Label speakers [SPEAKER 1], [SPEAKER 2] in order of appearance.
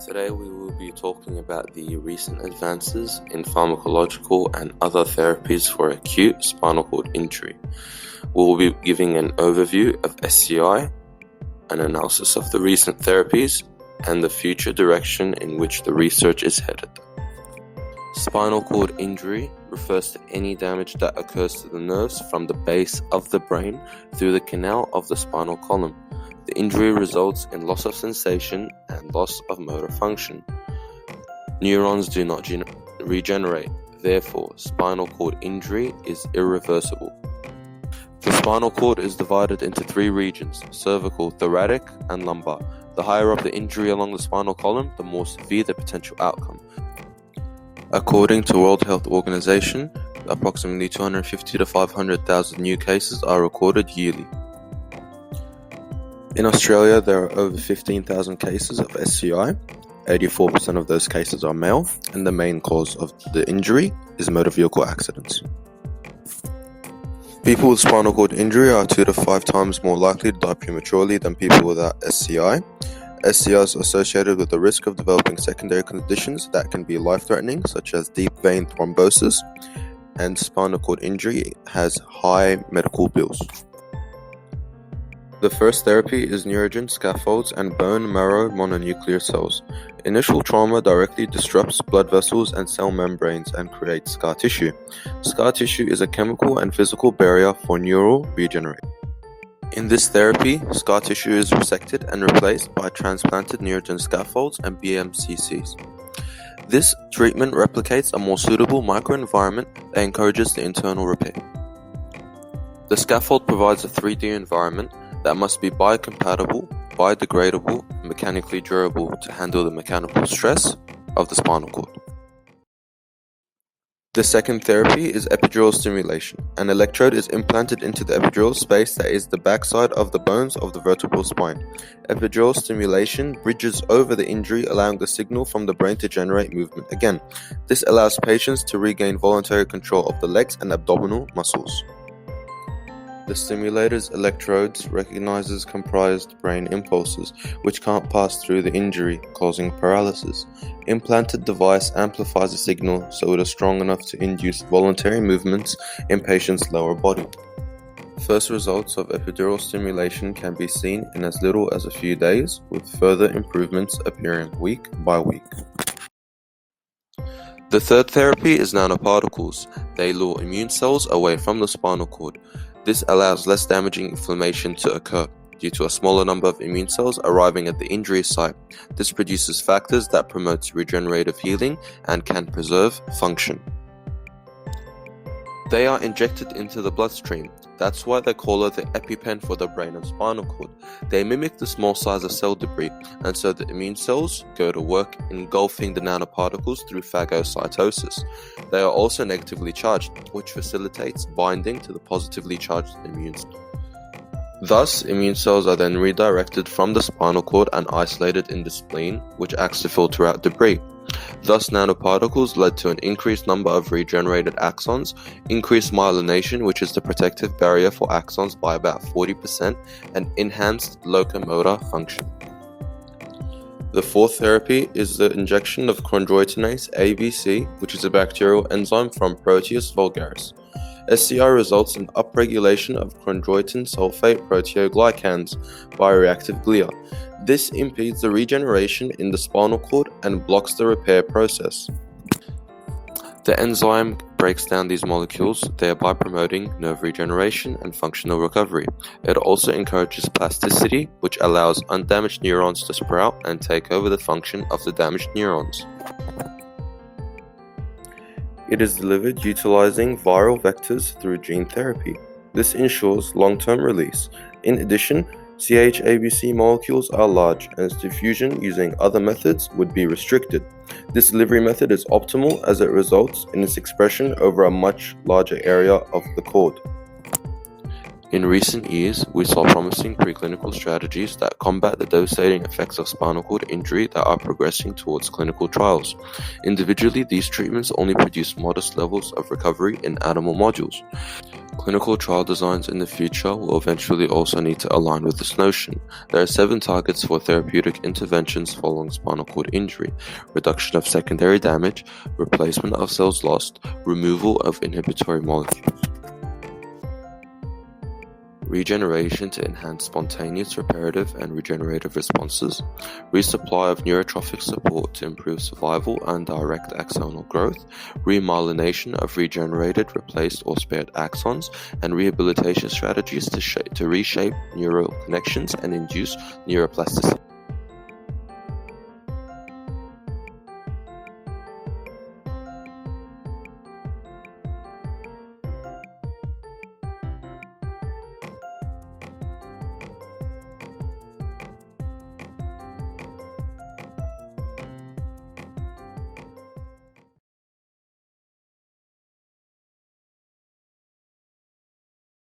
[SPEAKER 1] Today we will be talking about the recent advances in pharmacological and other therapies for acute spinal cord injury. We will be giving an overview of SCI, an analysis of the recent therapies, and the future direction in which the research is headed. Spinal cord injury refers to any damage that occurs to the nerves from the base of the brain through the canal of the spinal column. The injury results in loss of sensation and loss of motor function. Neurons do not regenerate, therefore spinal cord injury is irreversible. The spinal cord is divided into three regions: cervical, thoracic, and lumbar. The higher up the injury along the spinal column, the more severe the potential outcome. According to World Health Organization, approximately 250 to 500,000 new cases are recorded yearly. In Australia, there are over 15,000 cases of SCI. 84% of those cases are male, and the main cause of the injury is motor vehicle accidents. People with spinal cord injury are 2 to 5 times more likely to die prematurely than people without SCI. SCI is associated with the risk of developing secondary conditions that can be life-threatening, such as deep vein thrombosis, and spinal cord injury has high medical bills. The first therapy is NeuroRegen Scaffolds and bone marrow mononuclear cells. Initial trauma directly disrupts blood vessels and cell membranes and creates scar tissue. Scar tissue is a chemical and physical barrier for neural regeneration. In this therapy, scar tissue is resected and replaced by transplanted NeuroRegen scaffolds and BMCCs. This treatment replicates a more suitable microenvironment that encourages the internal repair. The scaffold provides a 3D environment that must be biocompatible, biodegradable, and mechanically durable to handle the mechanical stress of the spinal cord. The second therapy is epidural stimulation. An electrode is implanted into the epidural space that is the backside of the bones of the vertebral spine. Epidural stimulation bridges over the injury, allowing the signal from the brain to generate movement again. This allows patients to regain voluntary control of the legs and abdominal muscles. The stimulator's electrodes recognizes comprised brain impulses, which can't pass through the injury, causing paralysis. Implanted device amplifies the signal so it is strong enough to induce voluntary movements in patient's lower body. First results of epidural stimulation can be seen in as little as a few days, with further improvements appearing week by week. The third therapy is nanoparticles. They lure immune cells away from the spinal cord. This allows less damaging inflammation to occur due to a smaller number of immune cells arriving at the injury site. This produces factors that promotes regenerative healing and can preserve function. They are injected into the bloodstream. That's why they call it the EpiPen for the brain and spinal cord. They mimic the small size of cell debris, and so the immune cells go to work engulfing the nanoparticles through phagocytosis. They are also negatively charged, which facilitates binding to the positively charged immune cells. Thus, immune cells are then redirected from the spinal cord and isolated in the spleen, which acts to filter out debris. Thus, nanoparticles led to an increased number of regenerated axons, increased myelination, which is the protective barrier for axons, by about 40%, and enhanced locomotor function. The fourth therapy is the injection of Chrondrotinase ABC, which is a bacterial enzyme from Proteus vulgaris. SCI results in upregulation of chondroitin sulfate proteoglycans by reactive glia. This impedes the regeneration in the spinal cord and blocks the repair process. The enzyme breaks down these molecules, thereby promoting nerve regeneration and functional recovery. It also encourages plasticity, which allows undamaged neurons to sprout and take over the function of the damaged neurons. It is delivered utilizing viral vectors through gene therapy. This ensures long-term release. In addition, CHABC molecules are large, and its diffusion using other methods would be restricted. This delivery method is optimal as it results in its expression over a much larger area of the cord. In recent years, we saw promising preclinical strategies that combat the devastating effects of spinal cord injury that are progressing towards clinical trials. Individually, these treatments only produce modest levels of recovery in animal models. Clinical trial designs in the future will eventually also need to align with this notion. There are 7 targets for therapeutic interventions following spinal cord injury: reduction of secondary damage, replacement of cells lost, removal of inhibitory molecules, regeneration to enhance spontaneous reparative and regenerative responses, resupply of neurotrophic support to improve survival and direct axonal growth, remyelination of regenerated, replaced, or spared axons, and rehabilitation strategies to reshape neural connections and induce neuroplasticity.